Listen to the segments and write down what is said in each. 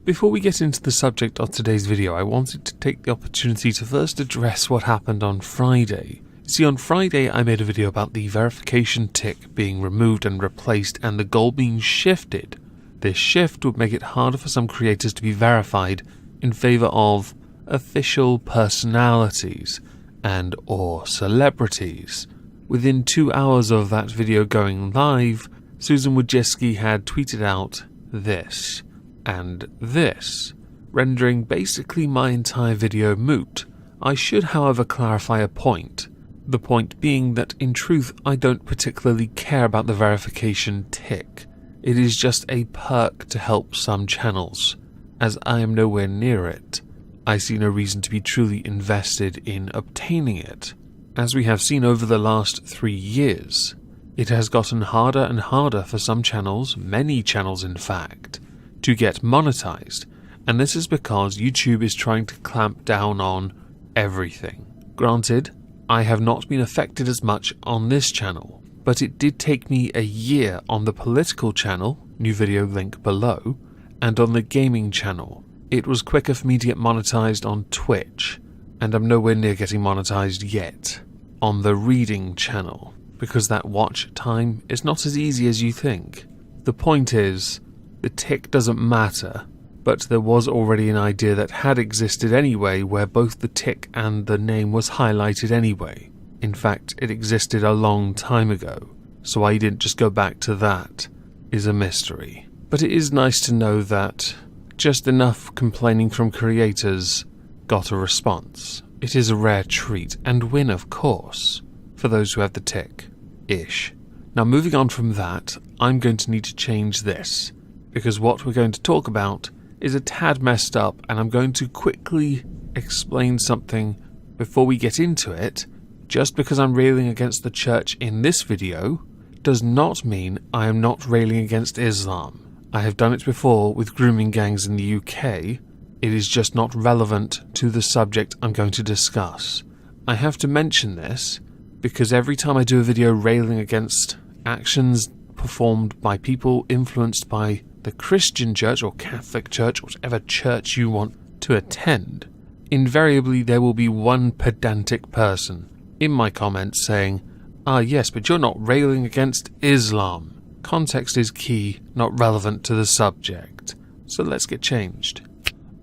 Before we get into the subject of today's video, I wanted to take the opportunity to first address what happened on Friday. See, on Friday I made a video about the verification tick being removed and replaced and the goal being shifted. This shift would make it harder for some creators to be verified in favour of official personalities and or celebrities. Within 2 hours of that video going live, Susan Wojcicki had tweeted out this and this, rendering basically my entire video moot. I should, however, clarify a point. The point being that in truth I don't particularly care about the verification tick. It is just a perk to help some channels, as I am nowhere near it. I see no reason to be truly invested in obtaining it. As we have seen over the last 3 years, it has gotten harder and harder for some channels, many channels in fact, to get monetized, and this is because YouTube is trying to clamp down on everything. Granted, I have not been affected as much on this channel, but it did take me a year on the political channel, new video link below, and on the gaming channel. It was quicker for me to get monetized on Twitch, and I'm nowhere near getting monetized yet on the reading channel, because that watch time is not as easy as you think. The point is, the tick doesn't matter, but there was already an idea that had existed anyway where both the tick and the name was highlighted anyway. In fact, it existed a long time ago, so why you didn't just go back to that is a mystery. But it is nice to know that just enough complaining from creators got a response. It is a rare treat, and win of course, for those who have the tick-ish. Now moving on from that, I'm going to need to change this, because what we're going to talk about is a tad messed up, and I'm going to quickly explain something before we get into it. Just because I'm railing against the church in this video does not mean I am not railing against Islam. I have done it before with grooming gangs in the UK. It is just not relevant to the subject I'm going to discuss. I have to mention this because every time I do a video railing against actions performed by people influenced by the Christian church or Catholic church, whatever church you want to attend, invariably there will be one pedantic person in my comments saying, "Ah yes, but you're not railing against Islam." Context is key, not relevant to the subject. So let's get changed.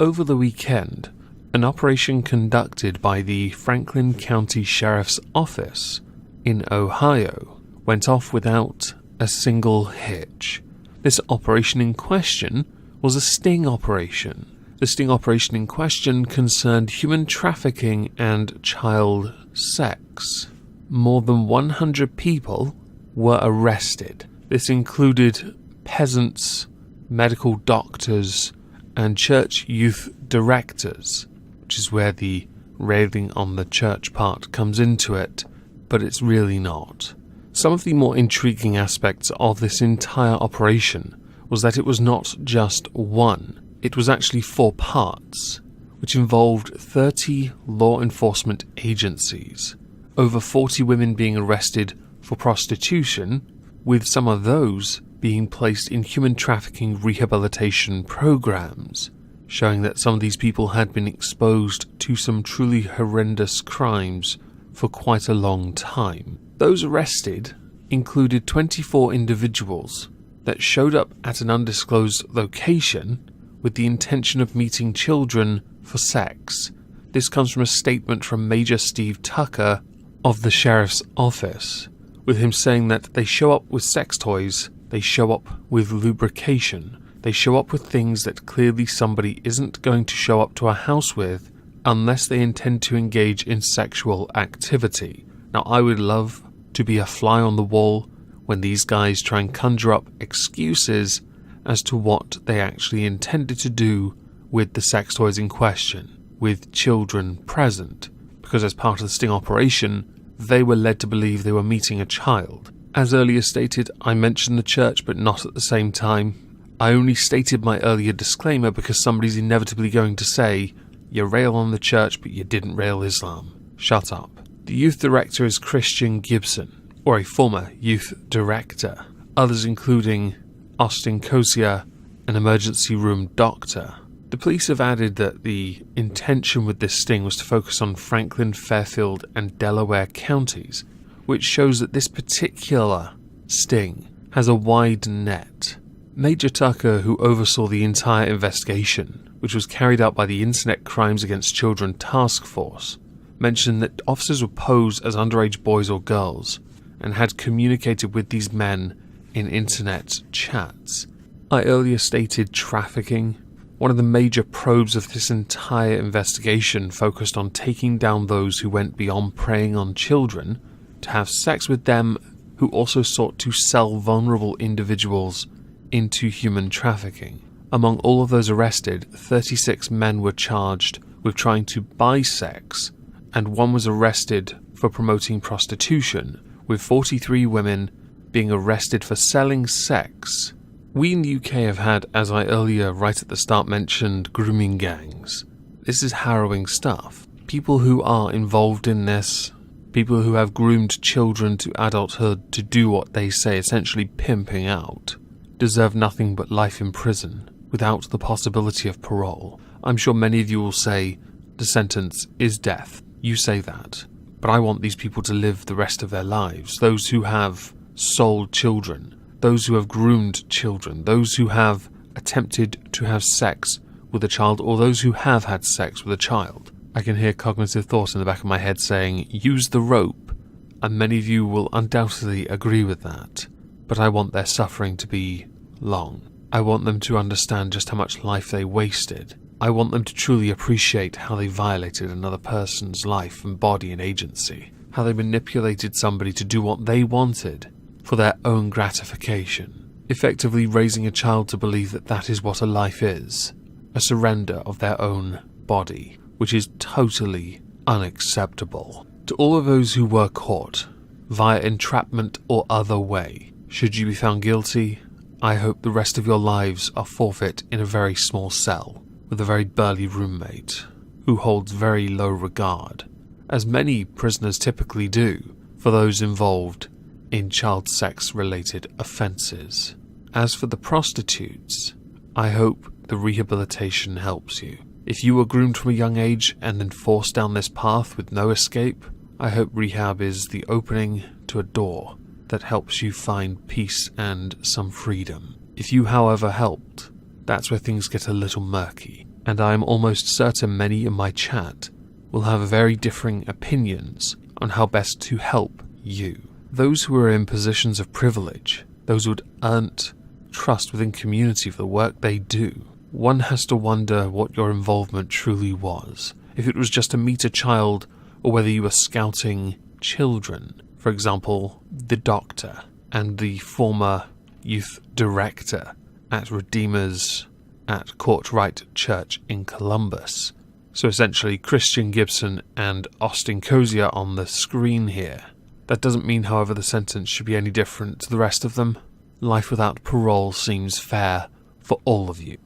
Over the weekend, an operation conducted by the Franklin County Sheriff's Office in Ohio went off without a single hitch. This operation in question was a sting operation. The sting operation in question concerned human trafficking and child sex. More than 100 people were arrested. This included peasants, medical doctors, and church youth directors, which is where the railing on the church part comes into it, but it's really not. Some of the more intriguing aspects of this entire operation was that it was not just one, it was actually 4 parts, which involved 30 law enforcement agencies, over 40 women being arrested for prostitution, with some of those being placed in human trafficking rehabilitation programs, showing that some of these people had been exposed to some truly horrendous crimes for quite a long time. Those arrested included 24 individuals that showed up at an undisclosed location with the intention of meeting children for sex. This comes from a statement from Major Steve Tucker of the Sheriff's Office, with him saying that they show up with sex toys, they show up with lubrication, they show up with things that clearly somebody isn't going to show up to a house with unless they intend to engage in sexual activity. Now I would love to be a fly on the wall when these guys try and conjure up excuses as to what they actually intended to do with the sex toys in question, with children present, because as part of the sting operation, they were led to believe they were meeting a child. As earlier stated, I mentioned the church, but not at the same time. I only stated my earlier disclaimer because somebody's inevitably going to say, "You rail on the church, but you didn't rail Islam." Shut up. The youth director is Christian Gibson, or a former youth director. Others including Austin Kosia an emergency room doctor. The police have added that the intention with this sting was to focus on Franklin, Fairfield, and Delaware counties, which shows that this particular sting has a wide net. Major Tucker, who oversaw the entire investigation, which was carried out by the Internet Crimes Against Children Task Force, mentioned that officers would pose as underage boys or girls and had communicated with these men in internet chats. I earlier stated trafficking. One of the major probes of this entire investigation focused on taking down those who went beyond preying on children to have sex with them, who also sought to sell vulnerable individuals into human trafficking. Among all of those arrested, 36 men were charged with trying to buy sex, and one was arrested for promoting prostitution, with 43 women being arrested for selling sex. We in the UK have had, as I earlier right at the start mentioned, grooming gangs. This is harrowing stuff. People who are involved in this, people who have groomed children to adulthood to do what they say, essentially pimping out, deserve nothing but life in prison without the possibility of parole. I'm sure many of you will say the sentence is death. You say that. But I want these people to live the rest of their lives. Those who have sold children, those who have groomed children, those who have attempted to have sex with a child, or those who have had sex with a child. I can hear cognitive thought in the back of my head saying, use the rope, and many of you will undoubtedly agree with that. But I want their suffering to be long. I want them to understand just how much life they wasted. I want them to truly appreciate how they violated another person's life and body and agency, how they manipulated somebody to do what they wanted for their own gratification, effectively raising a child to believe that that is what a life is, a surrender of their own body, which is totally unacceptable. To all of those who were caught, via entrapment or other way, should you be found guilty, I hope the rest of your lives are forfeit in a very small cell, with a very burly roommate, who holds very low regard, as many prisoners typically do, for those involved in child sex-related offences. As for the prostitutes, I hope the rehabilitation helps you. If you were groomed from a young age and then forced down this path with no escape, I hope rehab is the opening to a door that helps you find peace and some freedom. If you, however, helped, that's where things get a little murky, and I am almost certain many in my chat will have very differing opinions on how best to help you. Those who are in positions of privilege, those who had earned trust within community for the work they do, one has to wonder what your involvement truly was. If it was just to meet a child, or whether you were scouting children. For example, the doctor and the former youth director at Redeemers at Courtright Church in Columbus. So essentially Christian Gibson and Austin Cozier on the screen here. That doesn't mean, however, the sentence should be any different to the rest of them. Life without parole seems fair for all of you.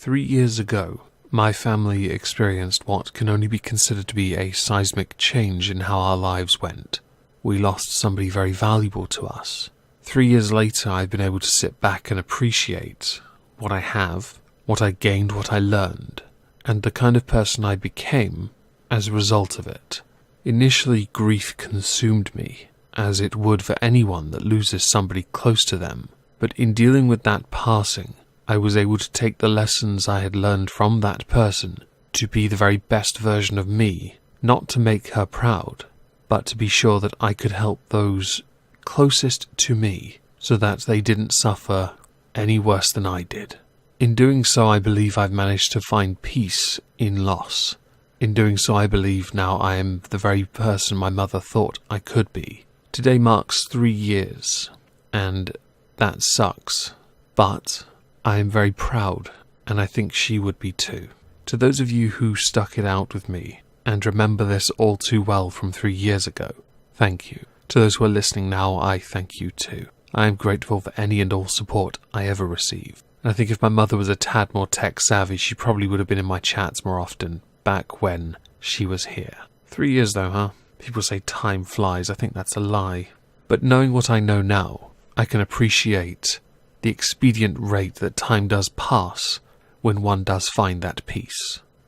3 years ago, my family experienced what can only be considered to be a seismic change in how our lives went. We lost somebody very valuable to us. 3 years later, I've been able to sit back and appreciate what I have, what I gained, what I learned, and the kind of person I became as a result of it. Initially, grief consumed me, as it would for anyone that loses somebody close to them. But in dealing with that passing, I was able to take the lessons I had learned from that person to be the very best version of me, not to make her proud, but to be sure that I could help those closest to me so that they didn't suffer any worse than I did. In doing so, I believe I've managed to find peace in loss. In doing so, I believe now I am the very person my mother thought I could be. Today marks 3 years, and that sucks, but I am very proud, and I think she would be too. To those of you who stuck it out with me, and remember this all too well from 3 years ago, thank you. To those who are listening now, I thank you too. I am grateful for any and all support I ever receive. And I think if my mother was a tad more tech-savvy, she probably would have been in my chats more often, back when she was here. 3 years though, huh? People say time flies. I think that's a lie. But knowing what I know now, I can appreciate the expedient rate that time does pass when one does find that peace.